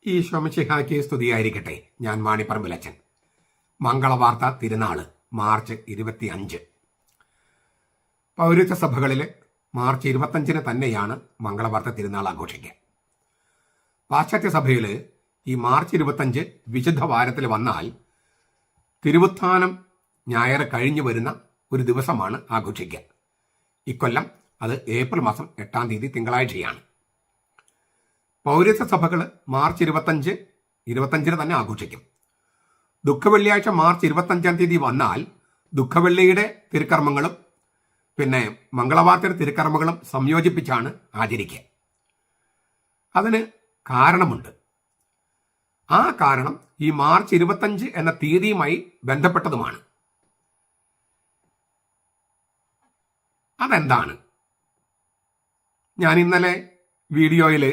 ഈ ശോമിശിഹായ്ക്ക് സ്തുതിയായിരിക്കട്ടെ. ഞാൻ മാണിപ്പറമ്പിലച്ചൻ. മംഗളവാർത്ത തിരുനാള് മാർച്ച് 25. പൗരത്വ സഭകളിൽ മാർച്ച് 25 തന്നെയാണ് മംഗളവാർത്ത തിരുനാൾ ആഘോഷിക്കുക. പാശ്ചാത്യ സഭയിൽ ഈ മാർച്ച് 25 വിശുദ്ധ വാരത്തിൽ വന്നാൽ തിരുവുത്ഥാനം ഞായർ കഴിഞ്ഞു വരുന്ന ഒരു ദിവസമാണ് ആഘോഷിക്കുക. ഇക്കൊല്ലം അത് ഏപ്രിൽ മാസം 8-ാം തീയതി തിങ്കളാഴ്ചയാണ്. പൗരത്വ സഭകൾ മാർച്ച് 25 തന്നെ ആഘോഷിക്കും. ദുഃഖവെള്ളിയാഴ്ച മാർച്ച് 25-ാം തീയതി വന്നാൽ ദുഃഖവെള്ളിയുടെ തിരുക്കർമ്മങ്ങളും പിന്നെ മംഗളവാർത്തയുടെ തിരുക്കർമ്മങ്ങളും സംയോജിപ്പിച്ചാണ് ആചരിക്കുക. അതിന് കാരണമുണ്ട്. ആ കാരണം ഈ മാർച്ച് 25 എന്ന തീയതിയുമായി ബന്ധപ്പെട്ടതുമാണ്. അതെന്താണ്? ഞാൻ ഇന്നലെ വീഡിയോയിൽ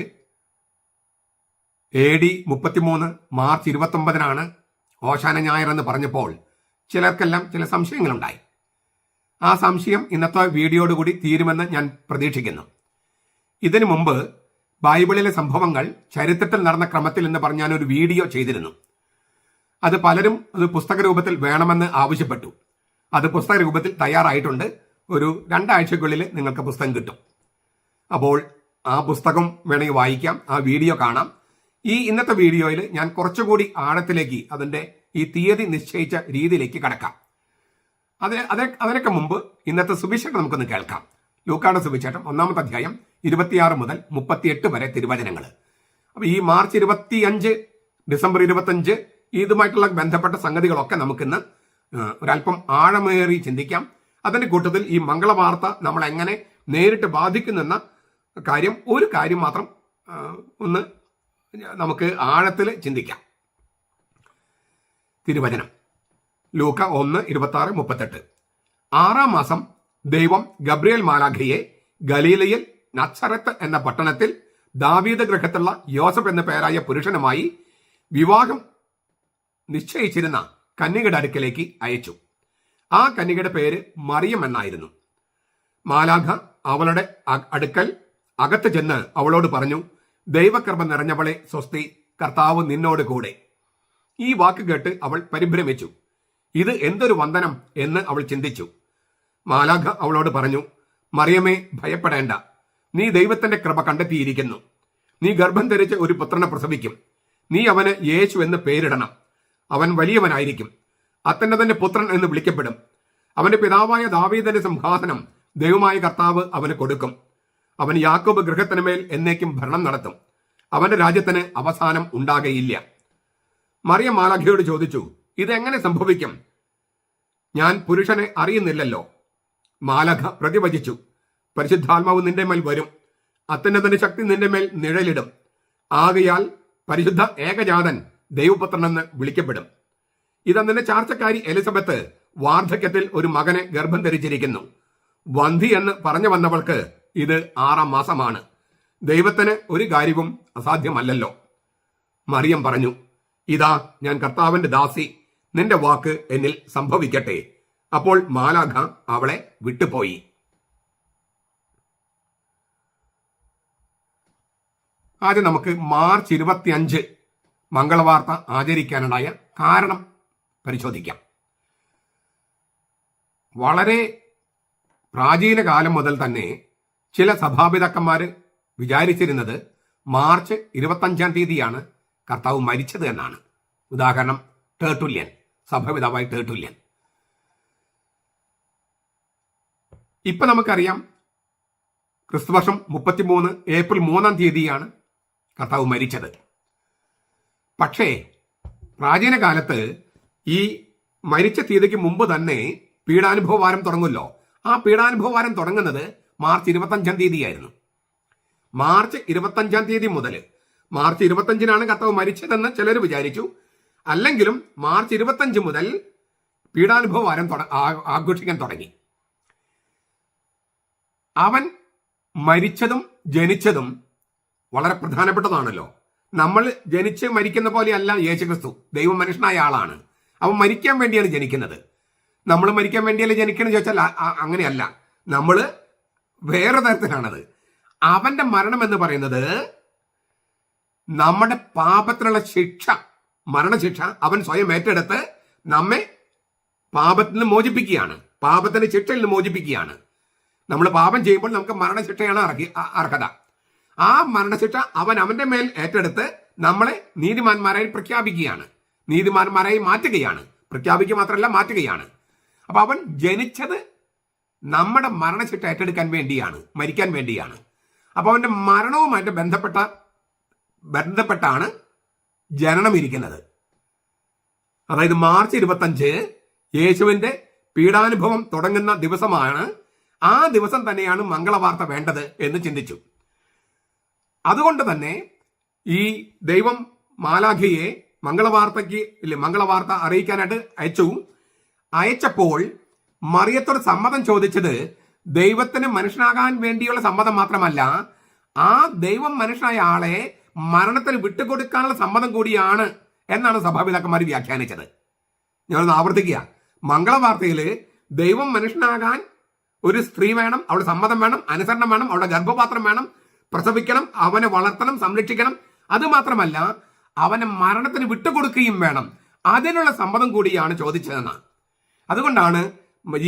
AD 33 മാർച്ച് 29-നാണ് ഓശാന ഞായർ എന്ന് പറഞ്ഞപ്പോൾ ചിലർക്കെല്ലാം ചില സംശയങ്ങളുണ്ടായി. ആ സംശയം ഇന്നത്തെ വീഡിയോയോടുകൂടി തീരുമെന്ന് ഞാൻ പ്രതീക്ഷിക്കുന്നു. ഇതിനു മുമ്പ് ബൈബിളിലെ സംഭവങ്ങൾ ചരിത്രത്തിൽ നടന്ന ക്രമത്തിൽ എന്ന് പറഞ്ഞ് ഞാനൊരു വീഡിയോ ചെയ്തിരുന്നു. അത് പലരും അത് പുസ്തക രൂപത്തിൽ വേണമെന്ന് ആവശ്യപ്പെട്ടു. അത് പുസ്തക രൂപത്തിൽ തയ്യാറായിട്ടുണ്ട്. ഒരു 2 ആഴ്ചക്കുള്ളിൽ നിങ്ങൾക്ക് പുസ്തകം കിട്ടും. അപ്പോൾ ആ പുസ്തകം വേണമെങ്കിൽ വായിക്കാം, ആ വീഡിയോ കാണാം. ഈ ഇന്നത്തെ വീഡിയോയിൽ ഞാൻ കുറച്ചുകൂടി ആഴത്തിലേക്ക് അതിൻ്റെ ഈ തീയതി നിശ്ചയിച്ച രീതിയിലേക്ക് കടക്കാം. അതിനൊക്കെ മുമ്പ് ഇന്നത്തെ സുവിശേഷം നമുക്കൊന്ന് കേൾക്കാം. ലൂക്കായുടെ സുവിശേഷം 1-ാമത്തെ അധ്യായം 26 മുതൽ 38 വരെ തിരുവചനങ്ങൾ. അപ്പോൾ ഈ മാർച്ച് 25, ഡിസംബർ 25 ഇതുമായിട്ടുള്ള ബന്ധപ്പെട്ട സംഗതികളൊക്കെ നമുക്കിന്ന് ഒരല്പം ആഴമേറി ചിന്തിക്കാം. അതിൻ്റെ കൂട്ടത്തിൽ ഈ മംഗളവാർത്ത നമ്മളെങ്ങനെ നേരിട്ട് ബാധിക്കുന്നെന്ന ഒരു കാര്യം മാത്രം ഒന്ന് നമുക്ക് ആഴത്തിൽ ചിന്തിക്കാം. തിരുവചനം ലൂക്ക 1:26-38. 6-ാം മാസം ദൈവം ഗബ്രിയേൽ മാലാഖയെ ഗലീലയിൽ നസറത്ത് എന്ന പട്ടണത്തിൽ ദാവീദ് ഗൃഹത്തിലുള്ള യോസഫ് എന്ന പേരായ പുരുഷനുമായി വിവാഹം നിശ്ചയിച്ചിരുന്ന കന്യകയുടെ അടുക്കലേക്ക് അയച്ചു. ആ കന്യകയുടെ പേര് മറിയം എന്നായിരുന്നു. മാലാഖ അവളുടെ അടുക്കൽ അകത്ത് ചെന്ന് അവളോട് പറഞ്ഞു, ദൈവകൃപ നിറഞ്ഞവളെ സ്വസ്തി, കർത്താവ് നിന്നോട് കൂടെ. ഈ വാക്ക് കേട്ട് അവൾ പരിഭ്രമിച്ചു. ഇത് എന്തൊരു വന്ദനം എന്ന് അവൾ ചിന്തിച്ചു. മാലാഖ അവളോട് പറഞ്ഞു, മറിയമേ, ഭയപ്പെടേണ്ട, നീ ദൈവത്തിന്റെ കൃപ കണ്ടെത്തിയിരിക്കുന്നു. നീ ഗർഭം ധരിച്ച് ഒരു പുത്രനെ പ്രസവിക്കും. നീ അവന് യേശു എന്ന് പേരിടണം. അവൻ വലിയവനായിരിക്കും, അത്യുന്നതന്റെ പുത്രൻ എന്ന് വിളിക്കപ്പെടും. അവന്റെ പിതാവായ ദാവീദിന്റെ സിംഹാസനം ദൈവമായ കർത്താവ് അവന് കൊടുക്കും. അവൻ യാക്കോബ് ഗൃഹത്തിന് മേൽ എന്നേക്കും ഭരണം നടത്തും. അവന്റെ രാജ്യത്തിന് അവസാനം ഉണ്ടാകയില്ല. മറിയം മാലാഖയോട് ചോദിച്ചു, ഇതെങ്ങനെ സംഭവിക്കും? ഞാൻ പുരുഷനെ അറിയുന്നില്ലല്ലോ. മാലാഖ പ്രതിവചിച്ചു, പരിശുദ്ധാത്മാവ് നിന്റെ മേൽ വരും, അത്യുന്നതന്റെ ശക്തി നിന്റെ മേൽ നിഴലിടും. ആകയാൽ പരിശുദ്ധ ഏകജാതൻ ദൈവപുത്രനെന്ന് വിളിക്കപ്പെടും. ഇതന്നെ ചാർച്ചക്കാരി എലിസബത്ത് വാർദ്ധക്യത്തിൽ ഒരു മകനെ ഗർഭം ധരിച്ചിരിക്കുന്നു. വന്ധി എന്ന് പറഞ്ഞു വന്നവൾക്ക് ഇത് 6-ാം മാസമാണ്. ദൈവത്തിന് ഒരു കാര്യവും അസാധ്യമല്ലല്ലോ. മറിയം പറഞ്ഞു, ഇതാ ഞാൻ കർത്താവിന്റെ ദാസി, നിന്റെ വാക്ക് എന്നിൽ സംഭവിക്കട്ടെ. അപ്പോൾ മാലാഖ അവളെ വിട്ടുപോയി. ആദ്യം നമുക്ക് മാർച്ച് 25 മംഗളവാർത്ത ആചരിക്കാനുണ്ടായ കാരണം പരിശോധിക്കാം. വളരെ പ്രാചീന കാലം മുതൽ തന്നെ ചില സഭാപിതാക്കന്മാർ വിചാരിച്ചിരുന്നത് മാർച്ച് 25-ാം തീയതിയാണ് കർത്താവ് മരിച്ചത് എന്നാണ്. ഉദാഹരണം ടേർട്ടുല്യൻ, സഭാപിതാവായ ടേർട്ടുല്യൻ. ഇപ്പൊ നമുക്കറിയാം ക്രിസ്തുവർഷം 33 ഏപ്രിൽ 3-ാം തീയതിയാണ് കർത്താവ് മരിച്ചത്. പക്ഷേ പ്രാചീന കാലത്ത് ഈ മരിച്ച തീയതിക്ക് മുമ്പ് തന്നെ പീഡാനുഭവ വാരം തുടങ്ങുമല്ലോ. ആ പീഡാനുഭവ വാരം തുടങ്ങുന്നത് മാർച്ച് 25-ാം തീയതിയായിരുന്നു. മാർച്ച് 25-ാം തീയതി മുതൽ മാർച്ച് 25-നാണ് കർത്താവ് മരിച്ചതെന്ന് ചിലർ വിചാരിച്ചു. അല്ലെങ്കിലും മാർച്ച് 25 മുതൽ പീഡാനുഭവ വാരം ആഘോഷിക്കാൻ തുടങ്ങി. അവൻ മരിച്ചതും ജനിച്ചതും വളരെ പ്രധാനപ്പെട്ടതാണല്ലോ. നമ്മൾ ജനിച്ച് മരിക്കുന്ന പോലെയല്ല യേശുക്രിസ്തു. ദൈവം മനുഷ്യനായ ആളാണ്. അവൻ മരിക്കാൻ വേണ്ടിയാണ് ജനിക്കുന്നത്. നമ്മൾ മരിക്കാൻ വേണ്ടിയല്ലേ ജനിക്കണമെന്ന് ചോദിച്ചാൽ അങ്ങനെയല്ല. നമ്മൾ വേറെ തരത്തിലാണത്. അവന്റെ മരണം എന്ന് പറയുന്നത് നമ്മുടെ പാപത്തിനുള്ള ശിക്ഷ, മരണശിക്ഷ അവൻ സ്വയം ഏറ്റെടുത്ത് നമ്മെ പാപത്തിൽ നിന്ന് മോചിപ്പിക്കുകയാണ്, പാപത്തിന്റെ ശിക്ഷയിൽ നിന്ന് മോചിപ്പിക്കുകയാണ്. നമ്മൾ പാപം ചെയ്യുമ്പോൾ നമുക്ക് മരണശിക്ഷയാണ് അർഹത. ആ മരണശിക്ഷ അവൻ അവന്റെ മേൽ ഏറ്റെടുത്ത് നമ്മളെ നീതിമാന്മാരായി പ്രഖ്യാപിക്കുകയാണ്, നീതിമാന്മാരായി മാറ്റുകയാണ്. പ്രഖ്യാപിക്കുക മാത്രമല്ല, മാറ്റുകയാണ്. അപ്പൊ അവൻ ജനിച്ചത് നമ്മുടെ മരണശിക്ഷ ഏറ്റെടുക്കാൻ വേണ്ടിയാണ്, മരിക്കാൻ വേണ്ടിയാണ്. അപ്പൊ അവന്റെ മരണവുമായിട്ട് ബന്ധപ്പെട്ടാണ് ജനനം ഇരിക്കുന്നത്. അതായത് മാർച്ച് 25 യേശുവിന്റെ പീഡാനുഭവം തുടങ്ങുന്ന ദിവസമാണ്. ആ ദിവസം തന്നെയാണ് മംഗളവാർത്ത വേണ്ടത് എന്ന് ചിന്തിച്ചു. അതുകൊണ്ട് തന്നെ ഈ ദൈവം മാലാഖയെ മംഗളവാർത്ത അറിയിക്കാനായിട്ട് അയച്ചപ്പോൾ മറിയത്തോട് സമ്മതം ചോദിച്ചത് ദൈവത്തിന് മനുഷ്യനാകാൻ വേണ്ടിയുള്ള സമ്മതം മാത്രമല്ല, ആ ദൈവം മനുഷ്യനായ ആളെ മരണത്തിന് വിട്ടുകൊടുക്കാനുള്ള സമ്മതം കൂടിയാണ് എന്നാണ് സഭാപിതാക്കന്മാർ വ്യാഖ്യാനിച്ചത്. ഞാനൊന്ന് ആവർത്തിക്കുക. മംഗളവാർത്തയിൽ ദൈവം മനുഷ്യനാകാൻ ഒരു സ്ത്രീ വേണം, അവളുടെ സമ്മതം വേണം, അനുസരണം വേണം, അവളുടെ ഗർഭപാത്രം വേണം, പ്രസവിക്കണം, അവനെ വളർത്തണം, സംരക്ഷിക്കണം. അതുമാത്രമല്ല, അവനെ മരണത്തിന് വിട്ടുകൊടുക്കുകയും വേണം. അതിനുള്ള സമ്മതം കൂടിയാണ് ചോദിച്ചതെന്നാണ്. അതുകൊണ്ടാണ്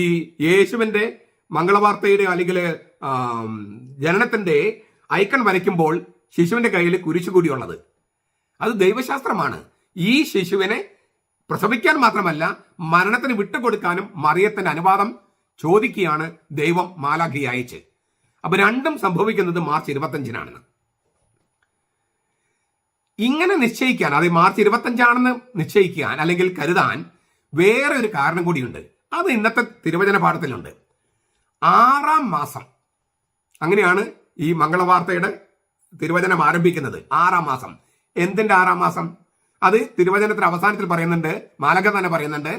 ഈ യേശുവിന്റെ മംഗളവാർത്തയുടെ അല്ലെങ്കിൽ ജനനത്തിന്റെ ഐക്കൺ വരയ്ക്കുമ്പോൾ ശിശുവിന്റെ കയ്യിൽ കുരിശു കൂടിയുള്ളത്. അത് ദൈവശാസ്ത്രമാണ്. ഈ ശിശുവിനെ പ്രസവിക്കാൻ മാത്രമല്ല, മരണത്തിന് വിട്ടുകൊടുക്കാനും മറിയത്തിന്റെ അനുവാദം ചോദിക്കുകയാണ് ദൈവം മാലാഖയെ അയച്ച്. അപ്പൊ രണ്ടും സംഭവിക്കുന്നത് മാർച്ച് 25 ഇങ്ങനെ നിശ്ചയിക്കാൻ, അത് മാർച്ച് 25 നിശ്ചയിക്കാൻ അല്ലെങ്കിൽ കരുതാൻ വേറെ ഒരു കാരണം കൂടിയുണ്ട്. അത് ഇന്നത്തെ തിരുവചന പാഠത്തിലുണ്ട്. 6-ാം മാസം, അങ്ങനെയാണ് ഈ മംഗളവാർത്തയുടെ തിരുവചനം ആരംഭിക്കുന്നത്. 6-ാം മാസം. എന്തിന്റെ 6-ാം മാസം? അത് തിരുവചനത്തിന്റെ അവസാനത്തിൽ പറയുന്നുണ്ട്, മാലക തന്നെ പറയുന്നുണ്ട്,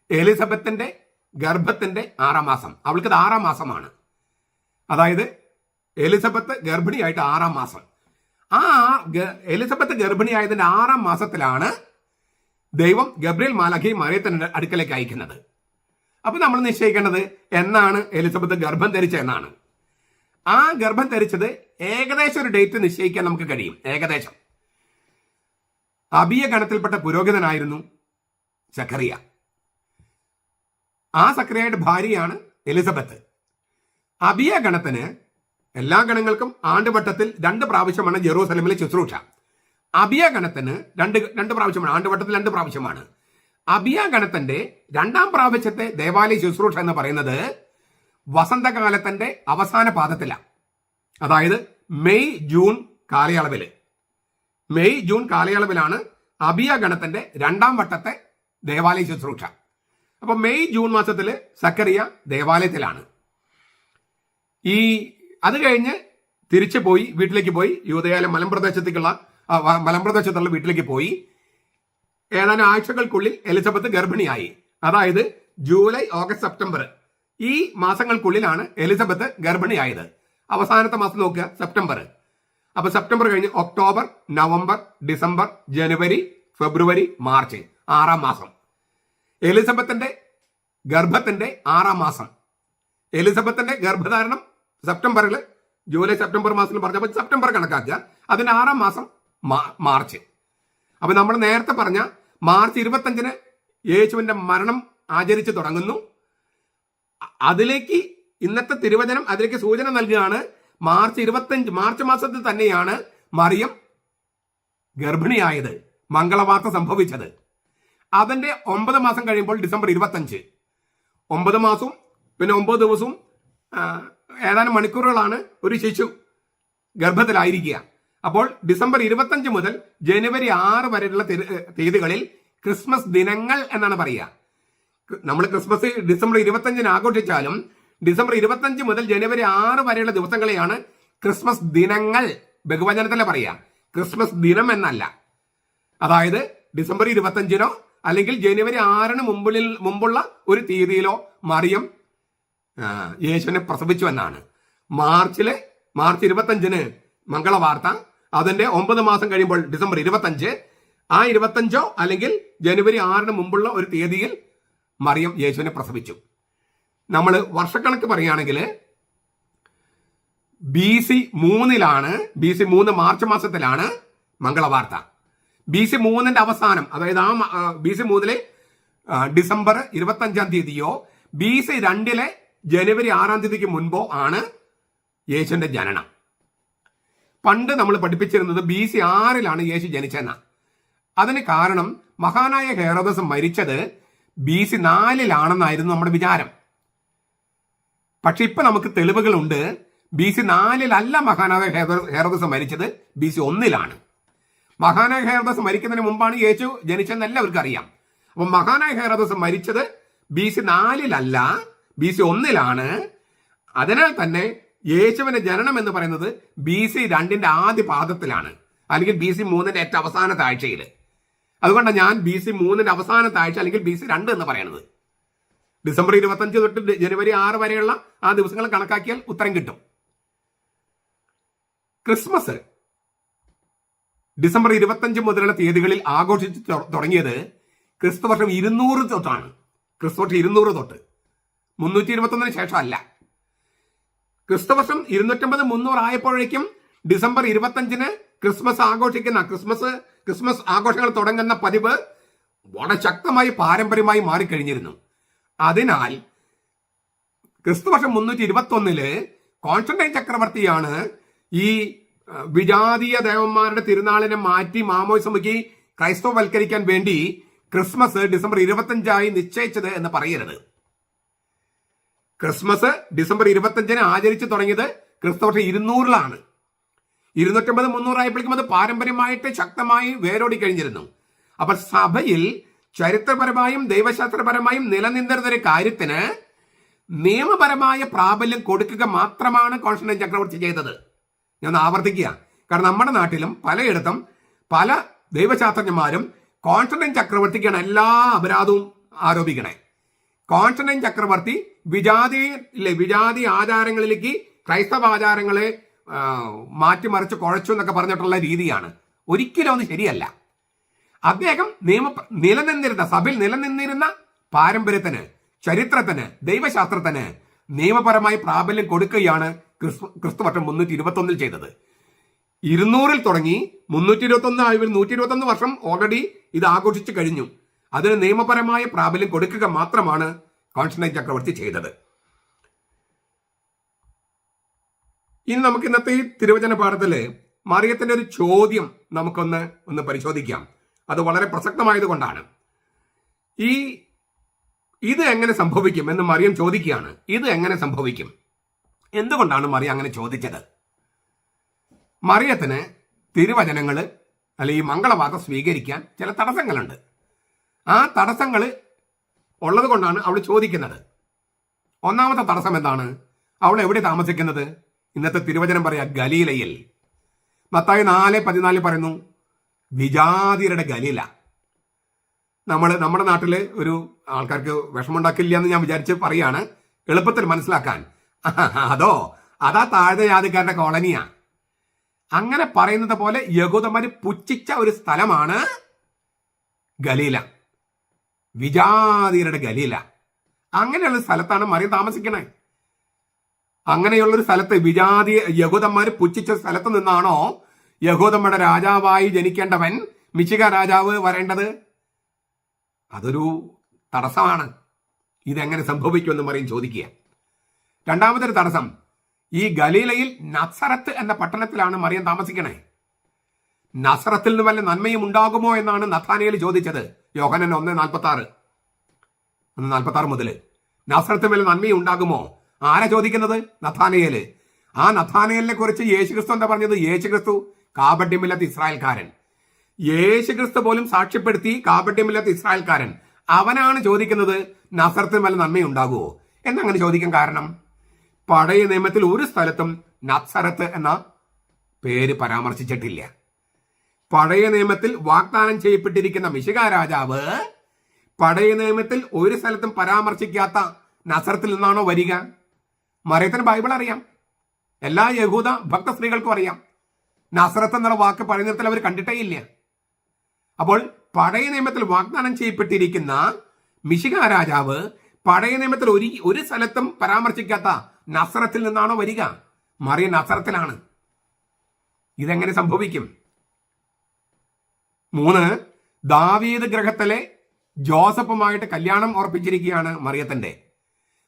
എലിസബത്തിന്റെ ഗർഭത്തിന്റെ 6-ാം മാസം. അവൾക്കത് 6-ാം മാസമാണ്. അതായത് എലിസബത്ത് ഗർഭിണിയായിട്ട് 6-ാം മാസം. ആ എലിസബത്ത് ഗർഭിണിയായതിന്റെ 6-ാം മാസത്തിലാണ് ദൈവം ഗബ്രിയേൽ മാലാഖയെ മറിയത്തിന്റെ അടുക്കലേക്ക് അയക്കുന്നത്. അപ്പൊ നമ്മൾ നിശ്ചയിക്കേണ്ടത് എന്നാണ് എലിസബത്ത് ഗർഭം ധരിച്ചതെന്നാണ്. ആ ഗർഭം ധരിച്ചത് ഏകദേശം ഒരു ഡേറ്റ് നിശ്ചയിക്കാൻ നമുക്ക് കഴിയും. ഏകദേശം അബിയ ഗണത്തിൽപ്പെട്ട പുരോഹിതനായിരുന്നു സക്കറിയ. ആ സക്കറിയയുടെ ഭാര്യയാണ് എലിസബത്ത്. അബിയ ഗണത്തിന് എല്ലാ ഗണങ്ങൾക്കും ആണ്ടുവട്ടത്തിൽ 2 പ്രാവശ്യമാണ് ജെറൂസലമിലെ ശുശ്രൂഷ. അബിയ ഗണത്തിന് രണ്ട് പ്രാവശ്യമാണ്, ആണ്ടുവട്ടത്തിൽ 2 പ്രാവശ്യമാണ്. അബിയ ഗണത്തിന്റെ 2-ാം പ്രാവശ്യത്തെ ദേവാലയ ശുശ്രൂഷ എന്ന് പറയുന്നത് വസന്തകാലത്തിന്റെ അവസാന പാദത്തിലാണ്. അതായത് മെയ് ജൂൺ കാലയളവിലാണ് അബിയ ഗണത്തിന്റെ 2-ാം വട്ടത്തെ ദേവാലയ ശുശ്രൂഷ. അപ്പൊ മെയ് ജൂൺ മാസത്തില് സക്കറിയ ദേവാലയത്തിലാണ്. അത് കഴിഞ്ഞ് തിരിച്ചു പോയി, വീട്ടിലേക്ക് പോയി, യൂദയാലയം മലമ്പ്രദേശത്തുള്ള വീട്ടിലേക്ക് പോയി. ഏതാനും ആഴ്ചകൾക്കുള്ളിൽ എലിസബത്ത് ഗർഭിണിയായി. അതായത് ജൂലൈ, ഓഗസ്റ്റ്, സെപ്റ്റംബർ ഈ മാസങ്ങൾക്കുള്ളിലാണ് എലിസബത്ത് ഗർഭിണിയായത്. അവസാനത്തെ മാസം നോക്കുക, സെപ്റ്റംബർ. അപ്പൊ സെപ്റ്റംബർ കഴിഞ്ഞ് ഒക്ടോബർ, നവംബർ, ഡിസംബർ, ജനുവരി, ഫെബ്രുവരി, മാർച്ച്, 6-ാം മാസം. എലിസബത്തിന്റെ ഗർഭത്തിന്റെ 6-ാം മാസം. എലിസബത്തിന്റെ ഗർഭധാരണം സെപ്റ്റംബറിൽ, ജൂലൈ സെപ്റ്റംബർ മാസത്തിൽ പറഞ്ഞപ്പോൾ സെപ്റ്റംബർ കണക്കാക്കുക. അതിന്റെ 6-ാം മാസം മാർച്ച്. അപ്പൊ നമ്മൾ നേരത്തെ പറഞ്ഞ മാർച്ച് 25 യേശുവിന്റെ മരണം ആചരിച്ച് തുടങ്ങുന്നു. അതിലേക്ക് ഇന്നത്തെ തിരുവചനം അതിലേക്ക് സൂചന നൽകുകയാണ്. മാർച്ച് മാസത്തിൽ തന്നെയാണ് മറിയം ഗർഭിണിയായത്, മംഗളവാർത്ത സംഭവിച്ചത്. അതിന്റെ 9 മാസം കഴിയുമ്പോൾ ഡിസംബർ 25, 9 മാസവും പിന്നെ 9 ദിവസവും ഏതാനും മണിക്കൂറുകളാണ് ഒരു ശിശു ഗർഭത്തിലായിരിക്കുക. അപ്പോൾ ഡിസംബർ 25 മുതൽ ജനുവരി 6 വരെയുള്ള തീയതികളിൽ ക്രിസ്മസ് ദിനങ്ങൾ എന്നാണ് പറയുക. നമ്മൾ ക്രിസ്മസ് ഡിസംബർ 25 ആഘോഷിച്ചാലും ഡിസംബർ 25 മുതൽ ജനുവരി 6 വരെയുള്ള ദിവസങ്ങളെയാണ് ക്രിസ്മസ് ദിനങ്ങൾ ബഹുവചനത്തിലെ പറയുക, ക്രിസ്മസ് ദിനം എന്നല്ല. അതായത് ഡിസംബർ 25 അല്ലെങ്കിൽ ജനുവരി 6 മുമ്പുള്ള ഒരു തീയതിയിലോ മറിയം യേശുവിനെ പ്രസവിച്ചു എന്നാണ്. മാർച്ച് 25 മംഗളവാർത്ത, അതിന്റെ 9 മാസം കഴിയുമ്പോൾ ഡിസംബർ 25, ആ 25 അല്ലെങ്കിൽ ജനുവരി 6 മുമ്പുള്ള ഒരു തീയതിയിൽ മറിയം യേശുവിനെ പ്രസവിച്ചു. നമ്മൾ വർഷക്കണക്ക് പറയുകയാണെങ്കിൽ BC 3 മാർച്ച് മാസത്തിലാണ് മംഗളവാർത്ത. BC 3 അവസാനം, അതായത് BC 3 ഡിസംബർ 25 BC 2 ജനുവരി 6 മുൻപോ ആണ് യേശുവിന്റെ ജനനം. പണ്ട് നമ്മൾ പഠിപ്പിച്ചിരുന്നത് BC 6 യേശു ജനിച്ചെന്ന. അതിന് കാരണം മഹാനായ ഹെറോദസ് മരിച്ചത് BC 4 നമ്മുടെ വിചാരം. പക്ഷെ ഇപ്പൊ നമുക്ക് തെളിവുകളുണ്ട്, BC 4 മഹാനായ ഹെറോദസ് മരിച്ചത് BC 1 മഹാനായ ഹെറോദസ് മരിക്കുന്നതിന് മുമ്പാണ് യേശു ജനിച്ചെന്ന് എല്ലാവർക്കും അറിയാം. അപ്പൊ മഹാനായ ഹെറോദസ് മരിച്ചത് BC 4 BC 1 അതിനാൽ തന്നെ യേശുവിന്റെ ജനനം എന്ന് പറയുന്നത് BC 2 ആദ്യ പാദത്തിലാണ്, അല്ലെങ്കിൽ BC 3 ഏറ്റവും അവസാനത്തെ ആഴ്ചയിൽ. അതുകൊണ്ടാണ് ഞാൻ BC 3 അവസാനത്തെ ആഴ്ച അല്ലെങ്കിൽ BC 2 എന്ന് പറയുന്നത്. ഡിസംബർ 25 തൊട്ട് ജനുവരി 6 വരെയുള്ള ആ ദിവസങ്ങൾ കണക്കാക്കിയാൽ ഉത്തരം കിട്ടും. ക്രിസ്മസ് ഡിസംബർ 25 മുതലുള്ള തീയതികളിൽ ആഘോഷിച്ച് തുടങ്ങിയത് ക്രിസ്തുവർഷം 200 തൊട്ടാണ്. ക്രിസ്തുവർഷം 200 തൊട്ട് 321 ശേഷമല്ല. ക്രിസ്തുവർഷം 250 300 ആയപ്പോഴേക്കും ഡിസംബർ 25 ക്രിസ്മസ് ആഘോഷിക്കുന്ന ക്രിസ്മസ് ആഘോഷങ്ങൾ തുടങ്ങുന്ന പതിവ് വളരെ ശക്തമായി പാരമ്പര്യമായി മാറിക്കഴിഞ്ഞിരുന്നു. അതിനാൽ ക്രിസ്തുവർഷം 321 കോൺസ്റ്റന്റൈൻ ചക്രവർത്തിയാണ് ഈ വിജാതീയ ദേവന്മാരുടെ തിരുനാളിനെ മാറ്റി മാമോദിസമുക്കി ക്രൈസ്തവവൽക്കരിക്കാൻ വേണ്ടി ക്രിസ്മസ് ഡിസംബർ 25 നിശ്ചയിച്ചത് എന്ന് പറയരുത്. ക്രിസ്മസ് ഡിസംബർ 25 ആചരിച്ചു തുടങ്ങിയത് ക്രിസ്തുവർഷം 200 250 300 ആയപ്പോഴേക്കും അത് പാരമ്പര്യമായിട്ട് ശക്തമായി വേരോടി കഴിഞ്ഞിരുന്നു. അപ്പൊ സഭയിൽ ചരിത്രപരമായും ദൈവശാസ്ത്രപരമായും നിലനിന്നിരുന്ന ഒരു കാര്യത്തിന് നിയമപരമായ പ്രാബല്യം കൊടുക്കുക മാത്രമാണ് കോൺസ്റ്റന്റൈൻ ചക്രവർത്തി ചെയ്തത്. ഞാൻ ആവർത്തിക്കുക, കാരണം നമ്മുടെ നാട്ടിലും പലയിടത്തും പല ദൈവശാസ്ത്രജ്ഞന്മാരും കോൺസ്റ്റന്റൈൻ ചക്രവർത്തിക്കാണ് എല്ലാ അപരാധവും ആരോപിക്കണേ. കോൺസ്റ്റന്റൈൻ ചക്രവർത്തി വിജാതി ആചാരങ്ങളിലേക്ക് ക്രൈസ്തവ ആചാരങ്ങളെ മാറ്റിമറിച്ച് കുഴച്ചു എന്നൊക്കെ പറഞ്ഞിട്ടുള്ള രീതിയാണ്. ഒരിക്കലും അത് ശരിയല്ല. അദ്ദേഹം സഭയിൽ നിലനിന്നിരുന്ന പാരമ്പര്യത്തിന്, ചരിത്രത്തിന്, ദൈവശാസ്ത്രത്തിന് നിയമപരമായി പ്രാബല്യം കൊടുക്കുകയാണ് ക്രിസ്തുവർഷം 321 ചെയ്തത്. 200 തുടങ്ങി 321 121 വർഷം ഓൾറെഡി ഇത് ആഘോഷിച്ചു കഴിഞ്ഞു. അതിന് നിയമപരമായ പ്രാബല്യം കൊടുക്കുക മാത്രമാണ് കോൺസ്റ്റന്റൈൻ ചക്രവർത്തി ചെയ്തത്. ഇനി നമുക്ക് ഇന്നത്തെ ഈ തിരുവചന പാഠത്തില് മറിയത്തിന്റെ ഒരു ചോദ്യം നമുക്കൊന്ന് പരിശോധിക്കാം. അത് വളരെ പ്രസക്തമായത് കൊണ്ടാണ്. ഇത് എങ്ങനെ സംഭവിക്കും എന്ന് മറിയം ചോദിക്കുകയാണ്. ഇത് എങ്ങനെ സംഭവിക്കും? എന്തുകൊണ്ടാണ് മറിയം അങ്ങനെ ചോദിച്ചത്? മറിയത്തിന് തിരുവചനങ്ങൾ അല്ലെങ്കിൽ മംഗളവാർത്ത സ്വീകരിക്കാൻ ചില തടസ്സങ്ങളുണ്ട്. ആ തടസ്സങ്ങൾ ഉള്ളത് കൊണ്ടാണ് അവൾ ചോദിക്കുന്നത്. ഒന്നാമത്തെ തടസ്സം എന്താണ്? അവൾ എവിടെ താമസിക്കുന്നത്? ഇന്നത്തെ തിരുവചനം പറയാ ഗലീലയിൽ. മത്തായി 4:14 പറയുന്നു, വിജാതിയരുടെ ഗലീല. നമ്മുടെ നാട്ടില് ഒരു ആൾക്കാർക്ക് വിഷമമുണ്ടാക്കില്ല എന്ന് ഞാൻ വിചാരിച്ച് പറയാണ്, എളുപ്പത്തിൽ മനസ്സിലാക്കാൻ. അതാ താഴ്ന്ന ജാതിക്കാരുടെ കോളനിയാ. അങ്ങനെ പറയുന്നത് പോലെ യഹൂദന്മാര് പുച്ഛിച്ച ഒരു സ്ഥലമാണ് ഗലീല, വിജാതിയരുടെ ഗലീല. അങ്ങനെയുള്ള സ്ഥലത്താണ് മറിയം താമസിക്കണേ. അങ്ങനെയുള്ളൊരു സ്ഥലത്ത് യഹൂദന്മാര് പുച്ഛിച്ച സ്ഥലത്ത് നിന്നാണോ യഹൂദന്മാരുടെ രാജാവായി ജനിക്കേണ്ടവൻ മിശിഹ രാജാവ് വരേണ്ടത്? അതൊരു തടസ്സമാണ്. ഇതെങ്ങനെ സംഭവിക്കുമെന്ന് മറിയം ചോദിക്കുക. രണ്ടാമതൊരു തടസ്സം, ഈ ഗലീലയിൽ നസറത്ത് എന്ന പട്ടണത്തിലാണ് മറിയം താമസിക്കണേ. നസറത്തിൽ നിന്ന് വല്ല നന്മയും ഉണ്ടാകുമോ എന്നാണ് നഥാനിയേൽ ചോദിച്ചത്. യോഹന്നാൻ 1:46 മുതൽ നസറത്തിൽ വല്ല നന്മയും ഉണ്ടാകുമോ? ആരാ ചോദിക്കുന്നത്? നഥാനിയേൽ. ആ നഥാനിയേലിനെ കുറിച്ച് യേശുക്രിസ്തു എന്താ പറഞ്ഞത്? യേശുക്രിസ്തു കാപട്യമില്ലാത്ത ഇസ്രായേൽക്കാരൻ. യേശുക്രിസ്തു പോലും സാക്ഷ്യപ്പെടുത്തി കാപട്യമില്ലാത്ത ഇസ്രായേൽക്കാരൻ. അവനാണ് ചോദിക്കുന്നത് നസറത്തിൽ വല്ല നന്മയുണ്ടാകുമോ എന്നങ്ങനെ ചോദിക്കാൻ കാരണം, പഴയ നിയമത്തിൽ ഒരു സ്ഥലത്തും നസറത്ത് എന്ന പേര് പരാമർശിച്ചിട്ടില്ല. പഴയ നിയമത്തിൽ വാഗ്ദാനം ചെയ്യപ്പെട്ടിരിക്കുന്ന മിശിഹ രാജാവ് പഴയ നിയമത്തിൽ ഒരു സ്ഥലത്തും പരാമർശിക്കാത്ത നസറത്തിൽ നിന്നാണോ വരിക? മറിയത്തിന് ബൈബിൾ അറിയാം, എല്ലാ യഹൂദ ഭക്ത സ്ത്രീകൾക്കും അറിയാം. നസറത്ത് എന്നുള്ള വാക്ക് പഴയ നിയമത്തിൽ അവർ കണ്ടിട്ടേ ഇല്ല. അപ്പോൾ പഴയ നിയമത്തിൽ വാഗ്ദാനം ചെയ്യപ്പെട്ടിരിക്കുന്ന മിശിഹ രാജാവ് പഴയ നിയമത്തിൽ ഒരു സ്ഥലത്തും പരാമർശിക്കാത്ത നസറത്തിൽ നിന്നാണോ വരിക? മറിയം നസറത്തിലാണ്. ഇതെങ്ങനെ സംഭവിക്കും? 3, ദാവീദ് ഗൃഹത്തിലെ ജോസഫുമായിട്ട് കല്യാണം ഉറപ്പിച്ചിരിക്കുകയാണ്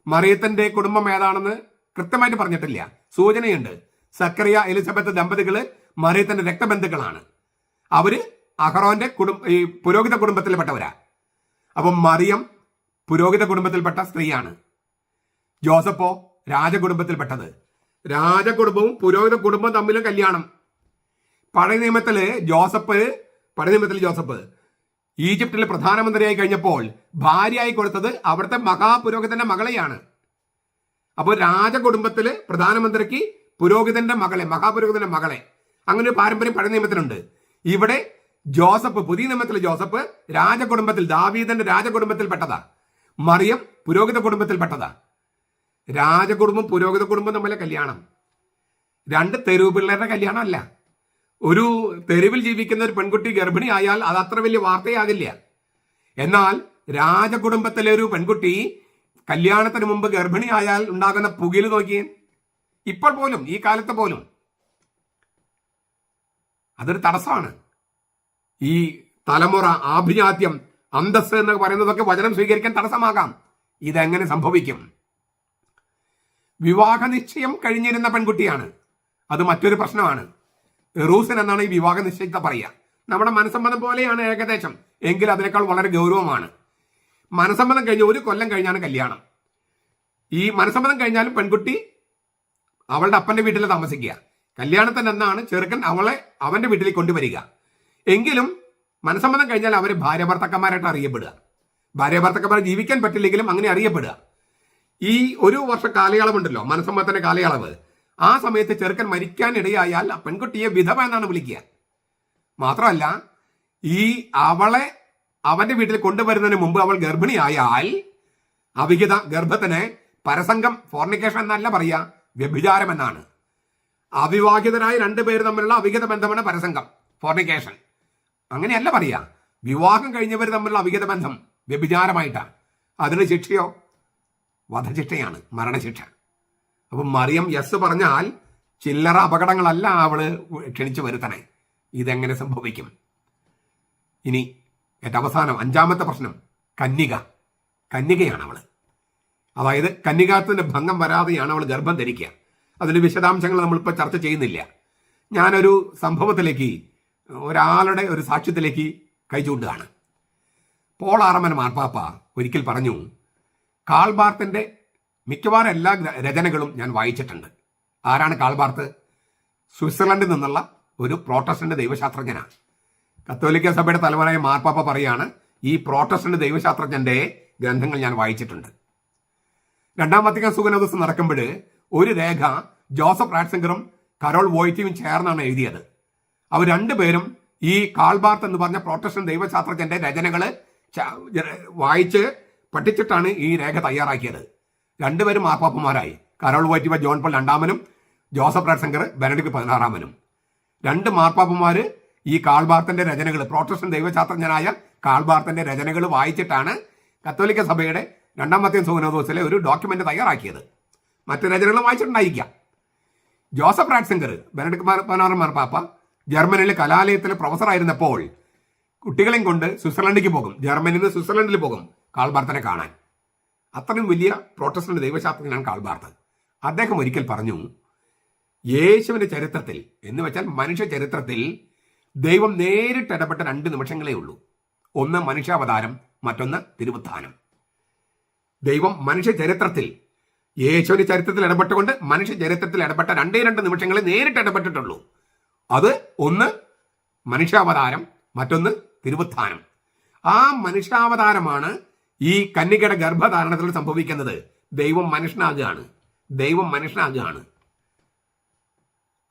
മറിയത്തിന്റെ കുടുംബം ഏതാണെന്ന് കൃത്യമായിട്ട് പറഞ്ഞിട്ടില്ല, സൂചനയുണ്ട്. സക്കറിയ എലിസബത്ത് ദമ്പതികള് മറിയത്തിന്റെ രക്തബന്ധുക്കളാണ്. അവര് അഹറോന്റെ ഈ പുരോഹിത കുടുംബത്തിൽപ്പെട്ടവരാ. അപ്പം മറിയം പുരോഹിത കുടുംബത്തിൽപ്പെട്ട സ്ത്രീയാണ്. ജോസഫോ രാജകുടുംബത്തിൽപ്പെട്ടത്. രാജകുടുംബവും പുരോഹിത കുടുംബവും തമ്മിലും കല്യാണം. പഴയ നിയമത്തില് ജോസഫ് ഈജിപ്തിലെ പ്രധാനമന്ത്രിയായി കഴിഞ്ഞപ്പോൾ ഭാര്യയായി കൊടുത്തത് അവിടുത്തെ മഹാപുരോഹിതന്റെ മകളെയാണ്. അപ്പോൾ രാജകുടുംബത്തില് പ്രധാനമന്ത്രിക്ക് മഹാപുരോഹിതന്റെ മകളെ, അങ്ങനെ ഒരു പാരമ്പര്യം പഴയ നിയമത്തിലുണ്ട്. ഇവിടെ പുതിയ നിയമത്തിലെ ജോസഫ് ദാവീദിന്റെ രാജകുടുംബത്തിൽപ്പെട്ടതാ. മറിയം പുരോഹിത കുടുംബത്തിൽപ്പെട്ടതാ. രാജകുടുംബം പുരോഹിത കുടുംബം തമ്മിലെ കല്യാണം. 2 തെരുവ് പിള്ളേരുടെ കല്യാണം അല്ല. ഒരു തെരുവിൽ ജീവിക്കുന്ന ഒരു പെൺകുട്ടി ഗർഭിണി ആയാൽ അത് അത്ര വലിയ വാർത്തയാകില്ല. എന്നാൽ രാജകുടുംബത്തിലെ ഒരു പെൺകുട്ടി കല്യാണത്തിന് മുമ്പ് ഗർഭിണി ആയാൽ ഉണ്ടാകുന്ന പുകില് നോക്കിയേ. ഇപ്പോൾ പോലും, ഈ കാലത്ത് പോലും അതൊരു തടസ്സമാണ്. ഈ തലമുറ, ആഭിജാത്യം, അന്തസ് എന്നൊക്കെ പറയുന്നതൊക്കെ വചനം സ്വീകരിക്കാൻ തടസ്സമാകാം. ഇതെങ്ങനെ സംഭവിക്കും? വിവാഹ നിശ്ചയം കഴിഞ്ഞിരുന്ന പെൺകുട്ടിയാണ്. അത് മറ്റൊരു പ്രശ്നമാണ്. റൂസൻ എന്നാണ് ഈ വിവാഹ നിശ്ചയത്തെ പറയുക. നമ്മുടെ മനസ്സമ്മതം പോലെയാണ് ഏകദേശം, എങ്കിൽ അതിനേക്കാൾ വളരെ ഗൗരവമാണ്. മനസ്സമ്മതം കഴിഞ്ഞ് 1 കൊല്ലം കഴിഞ്ഞാണ് കല്യാണം. ഈ മനസ്സമ്മതം കഴിഞ്ഞാലും പെൺകുട്ടി അവളുടെ അപ്പന്റെ വീട്ടിൽ താമസിക്കുക. കല്യാണത്തിന് എന്നാണ് ചെറുക്കൻ അവളെ അവന്റെ വീട്ടിലേക്ക് കൊണ്ടുവരിക. എങ്കിലും മനസ്സമ്മതം കഴിഞ്ഞാൽ അവർ ഭാര്യ ഭർത്തക്കന്മാരായിട്ട് അറിയപ്പെടുക. ഭാര്യ ഭർത്തക്കന്മാരെ ജീവിക്കാൻ പറ്റില്ലെങ്കിലും അങ്ങനെ അറിയപ്പെടുക. ഈ 1 വർഷ കാലയളവുണ്ടല്ലോ, മനസ്സമ്മതത്തിന്റെ കാലയളവ്, ആ സമയത്ത് ചെറുക്കൻ മരിക്കാൻ ഇടയായാൽ ആ പെൺകുട്ടിയെ വിധവ എന്നാണ് വിളിക്കുക. മാത്രമല്ല, അവളെ അവന്റെ വീട്ടിൽ കൊണ്ടുവരുന്നതിന് മുമ്പ് അവൾ ഗർഭിണിയായാൽ അവിഹിത ഗർഭത്തിന് പരസംഗം, ഫോർണിക്കേഷൻ എന്നല്ല പറയുക, വ്യഭിചാരം എന്നാണ്. അവിവാഹിതരായ 2 പേര് തമ്മിലുള്ള അവിഹിത ബന്ധമാണ് പരസംഗം, ഫോർണിക്കേഷൻ. അങ്ങനെയല്ല പറയുക. വിവാഹം കഴിഞ്ഞവർ തമ്മിലുള്ള അവിഹിത ബന്ധം വ്യഭിചാരമായിട്ടാണ്. അതിന് ശിക്ഷയോ വധശിക്ഷയാണ്, മരണശിക്ഷ. അപ്പം മറിയം യെസ് പറഞ്ഞാൽ ചില്ലറ അപകടങ്ങളല്ല അവള് ക്ഷണിച്ചു വരുത്തണേ. ഇതെങ്ങനെ സംഭവിക്കും? ഇനി ഏറ്റവും അവസാനം 5ാമത്തെ പ്രശ്നം, കന്യകയാണ് അവള്. അതായത് കന്യകാത്വത്തിന്റെ ഭംഗം വരാതെയാണ് അവൾ ഗർഭം ധരിക്കുക. അതിന്റെ വിശദാംശങ്ങൾ നമ്മളിപ്പോൾ ചർച്ച ചെയ്യുന്നില്ല. ഞാനൊരു സംഭവത്തിലേക്ക്, ഒരാളുടെ ഒരു സാക്ഷ്യത്തിലേക്ക് കൈ ചൂണ്ടുകയാണ്. പോൾ ആറമ്മൻ മാർപ്പാപ്പ ഒരിക്കൽ പറഞ്ഞു, കാൾബാർത്തിന്റെ മിക്കവാറും എല്ലാ രചനകളും ഞാൻ വായിച്ചിട്ടുണ്ട്. ആരാണ് കാൾബാർത്ത്? സ്വിറ്റ്സർലൻഡിൽ നിന്നുള്ള ഒരു പ്രോട്ടസ്റ്റന്റ് ദൈവശാസ്ത്രജ്ഞനാണ്. കത്തോലിക്ക സഭയുടെ തലവനായ മാർപ്പാപ്പ പറയാണ്, ഈ പ്രോട്ടസ്റ്റന്റ് ദൈവശാസ്ത്രജ്ഞന്റെ ഗ്രന്ഥങ്ങൾ ഞാൻ വായിച്ചിട്ടുണ്ട്. 2ാം വത്തിക്കാൻ സുഗനോദസ് നടക്കുമ്പോൾ ഒരു രേഖ ജോസഫ് റാറ്റ്സിംഗറും കരോൾ വോയ്റ്റിയും ചേർന്നാണ് എഴുതിയത്. അവർ 2 പേരും ഈ കാൾബാർത്ത് എന്ന് പറഞ്ഞ പ്രോട്ടസ്റ്റന്റ് ദൈവശാസ്ത്രജ്ഞന്റെ രചനകള് വായിച്ച് പഠിച്ചിട്ടാണ് ഈ രേഖ തയ്യാറാക്കിയത്. 2 പേരും മാർപ്പാപ്പമാരായി. കരോൾ വോയ്റ്റിവ ജോൺ പോൾ 2-ാമനും ജോസഫ് റാറ്റ്സിംഗർ ബെനഡിക്ട് 16-ാമനും. 2 മാർപ്പാപ്പമാര് ഈ കാൾബാർത്തിന്റെ രചനകൾ, പ്രോട്ടസ്റ്റന്റ് ദൈവശാസ്ത്രജ്ഞനായ കാൾബാർത്തിന്റെ രചനകൾ വായിച്ചിട്ടാണ് കത്തോലിക്ക സഭയുടെ 2ാം വത്തിക്കാൻ സുഗനോദോസിലെ ഒരു ഡോക്യുമെന്റ് തയ്യാറാക്കിയത്. മറ്റു രചനകൾ വായിച്ചിട്ടുണ്ടായിരിക്കാം. ജോസഫ് റാറ്റ്സിംഗർ, ബെനഡിക്ട് 16 മാർപ്പാപ്പ, ജർമ്മനിയിലെ കലാലയത്തിലെ പ്രൊഫസറായിരുന്നപ്പോൾ കുട്ടികളെയും കൊണ്ട് സ്വിറ്റ്സർലൻഡിലേക്ക് പോകും. ജർമ്മനിയിൽ നിന്ന് സ്വിറ്റ്സർലൻഡിൽ പോകും കാൾബാർത്തിനെ കാണാൻ. അത്രയും വലിയ പ്രോട്ടസ്റ്റന്റ് ദൈവശാസ്ത്രജ്ഞനാണ് കാൾബാർത്ത്. അദ്ദേഹം ഒരിക്കൽ പറഞ്ഞു, യേശുവിന്റെ ചരിത്രത്തിൽ, എന്ന് വെച്ചാൽ മനുഷ്യ ചരിത്രത്തിൽ, ദൈവം നേരിട്ട് ഇടപെട്ട 2 നിമിഷങ്ങളേ ഉള്ളൂ. ഒന്ന് മനുഷ്യാവതാരം, മറ്റൊന്ന് തിരുവുത്ഥാനം. ദൈവം മനുഷ്യ ചരിത്രത്തിൽ, യേശുവിന്റെ ചരിത്രത്തിൽ ഇടപെട്ടുകൊണ്ട് മനുഷ്യ ചരിത്രത്തിൽ ഇടപെട്ട 2 നിമിഷങ്ങളെ നേരിട്ട് ഇടപെട്ടിട്ടുള്ളൂ. അത് ഒന്ന് മനുഷ്യാവതാരം, മറ്റൊന്ന് തിരുവുത്ഥാനം. ആ മനുഷ്യാവതാരമാണ് ഈ കന്യകയുടെ ഗർഭധാരണത്തിൽ സംഭവിക്കുന്നത്. ദൈവം മനുഷ്യനാകുകയാണ്.